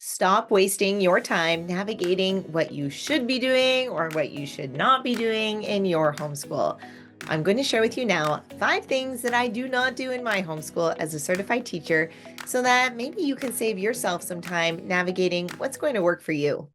Stop wasting your time navigating what you should be doing or what you should not be doing in your homeschool. I'm going to share with you now 5 things that I do not do in my homeschool as a certified teacher so that maybe you can save yourself some time navigating what's going to work for you.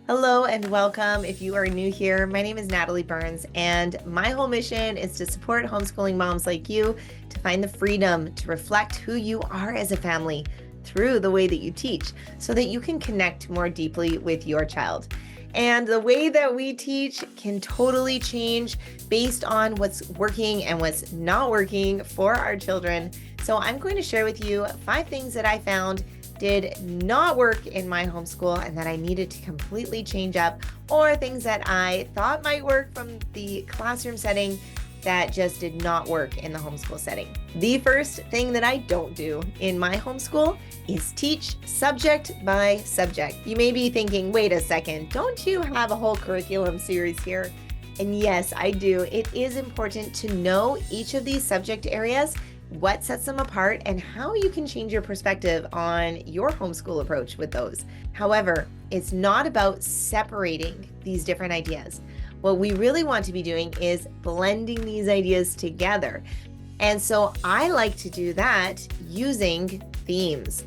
Hello and welcome. If you are new here, my name is Natalie Burns, and my whole mission is to support homeschooling moms like you to find the freedom to reflect who you are as a family through the way that you teach so that you can connect more deeply with your child. And the way that we teach can totally change based on what's working and what's not working for our children. So I'm going to share with you 5 things that I found did not work in my homeschool and that I needed to completely change up, or things that I thought might work from the classroom setting that just did not work in the homeschool setting. The first thing that I don't do in my homeschool is teach subject by subject. You may be thinking, wait a second, don't you have a whole curriculum series here? And yes, I do. It is important to know each of these subject areas, what sets them apart, and how you can change your perspective on your homeschool approach with those. However, it's not about separating these different ideas. What we really want to be doing is blending these ideas together. And so I like to do that using themes.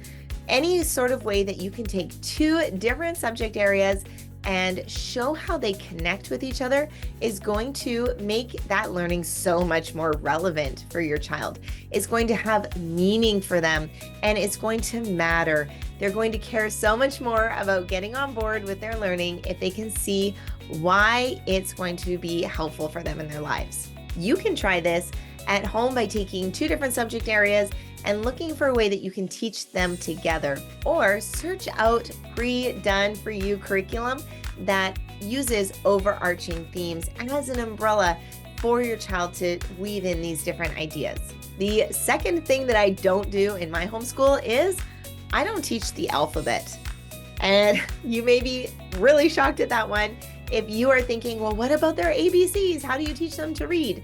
Any sort of way that you can take 2 different subject areas and show how they connect with each other is going to make that learning so much more relevant for your child. It's going to have meaning for them, and it's going to matter. They're going to care so much more about getting on board with their learning if they can see why it's going to be helpful for them in their lives. You can try this at home by taking 2 different subject areas and looking for a way that you can teach them together, or search out pre-done for you curriculum that uses overarching themes as an umbrella for your child to weave in these different ideas. The second thing that I don't do in my homeschool is I don't teach the alphabet. And you may be really shocked at that one if you are thinking, well, what about their ABCs? How do you teach them to read?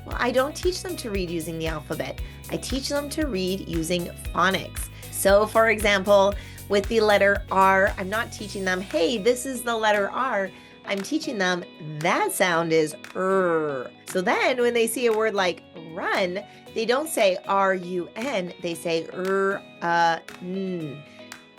Well, I don't teach them to read using the alphabet. I teach them to read using phonics. So for example, with the letter R, I'm not teaching them, hey, this is the letter R. I'm teaching them that sound is R. So then when they see a word like run, they don't say R-U-N, they say N.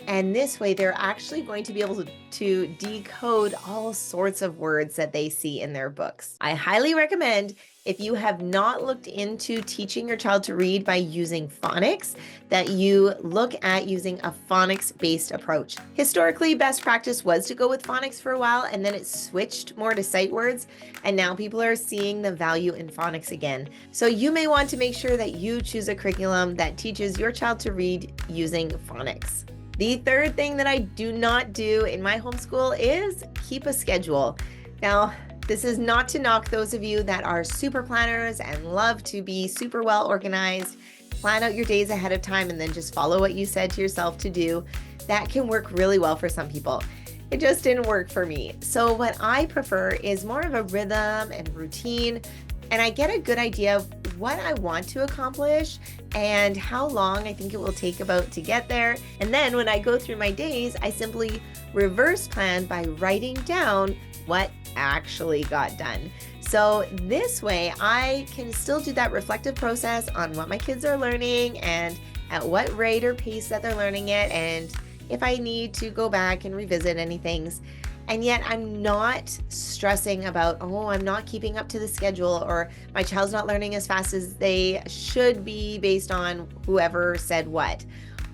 And this way, they're actually going to be able to decode all sorts of words that they see in their books. I highly recommend, if you have not looked into teaching your child to read by using phonics, that you look at using a phonics-based approach. Historically, best practice was to go with phonics for a while, and then it switched more to sight words, and now people are seeing the value in phonics again. So you may want to make sure that you choose a curriculum that teaches your child to read using phonics. The third thing that I do not do in my homeschool is keep a schedule. Now, this is not to knock those of you that are super planners and love to be super well organized, plan out your days ahead of time, and then just follow what you said to yourself to do. That can work really well for some people. It just didn't work for me. So what I prefer is more of a rhythm and routine, and I get a good idea of what I want to accomplish and how long I think it will take about to get there. And then when I go through my days, I simply reverse plan by writing down what actually got done. So this way I can still do that reflective process on what my kids are learning and at what rate or pace that they're learning it, and if I need to go back and revisit any things. And yet I'm not stressing about, oh, I'm not keeping up to the schedule, or my child's not learning as fast as they should be based on whoever said what.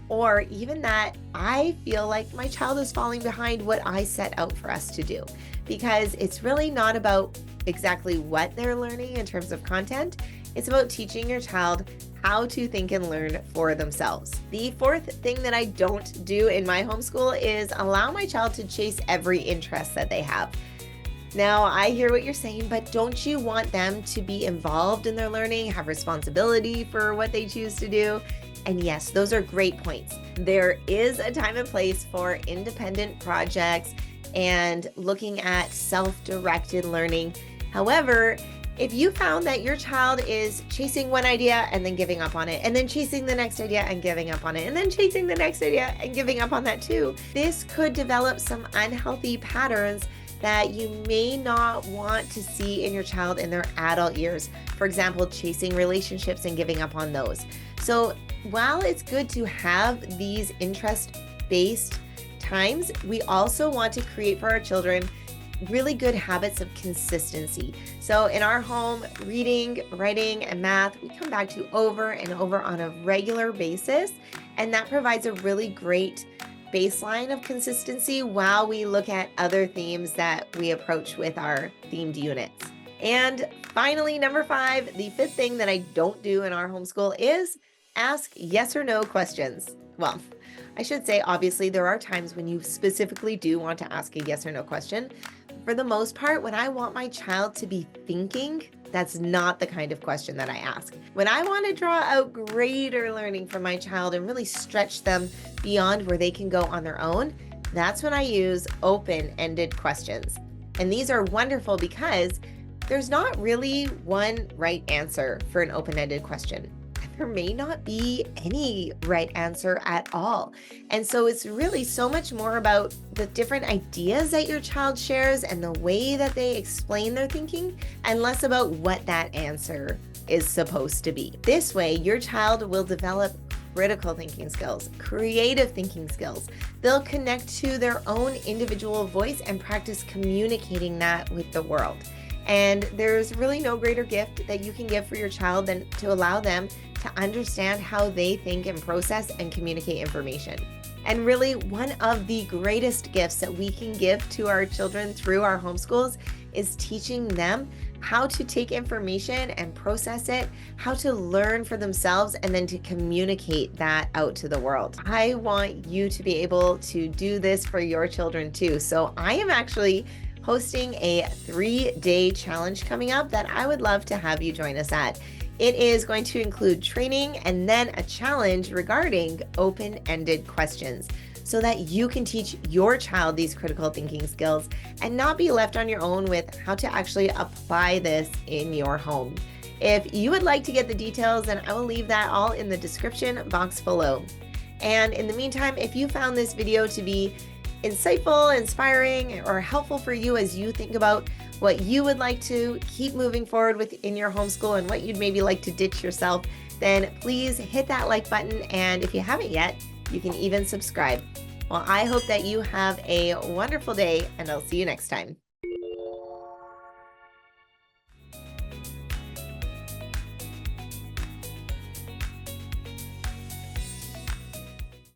Or even that I feel like my child is falling behind what I set out for us to do. Because it's really not about exactly what they're learning in terms of content. It's about teaching your child how to think and learn for themselves. The fourth thing that I don't do in my homeschool is allow my child to chase every interest that they have. Now, I hear what you're saying, but don't you want them to be involved in their learning, have responsibility for what they choose to do? And yes, those are great points. There is a time and place for independent projects and looking at self-directed learning. However, If you found that your child is chasing one idea and then giving up on it, and then chasing the next idea and giving up on it, and then chasing the next idea and giving up on that too, this could develop some unhealthy patterns that you may not want to see in your child in their adult years. For example, chasing relationships and giving up on those. So while it's good to have these interest-based times, we also want to create for our children really good habits of consistency. So in our home, reading, writing, and math, we come back to over and over on a regular basis, and that provides a really great baseline of consistency while we look at other themes that we approach with our themed units. And finally, number 5, the 5th thing that I don't do in our homeschool is ask yes or no questions. Well, I should say, obviously, there are times when you specifically do want to ask a yes or no question. For the most part, when I want my child to be thinking, that's not the kind of question that I ask. When I want to draw out greater learning from my child and really stretch them beyond where they can go on their own, that's when I use open-ended questions. And these are wonderful because there's not really one right answer for an open-ended question. There may not be any right answer at all. And so it's really so much more about the different ideas that your child shares and the way that they explain their thinking, and less about what that answer is supposed to be. This way, your child will develop critical thinking skills, creative thinking skills. They'll connect to their own individual voice and practice communicating that with the world. And there's really no greater gift that you can give for your child than to allow them to understand how they think and process and communicate information. And really, one of the greatest gifts that we can give to our children through our homeschools is teaching them how to take information and process it, how to learn for themselves, and then to communicate that out to the world. I want you to be able to do this for your children too. So I am actually hosting a 3-day challenge coming up that I would love to have you join us at. It is going to include training and then a challenge regarding open-ended questions so that you can teach your child these critical thinking skills and not be left on your own with how to actually apply this in your home. If you would like to get the details, then I will leave that all in the description box below. And in the meantime, if you found this video to be insightful, inspiring, or helpful for you as you think about what you would like to keep moving forward with in your homeschool and what you'd maybe like to ditch yourself, then please hit that like button. And if you haven't yet, you can even subscribe. Well, I hope that you have a wonderful day, and I'll see you next time.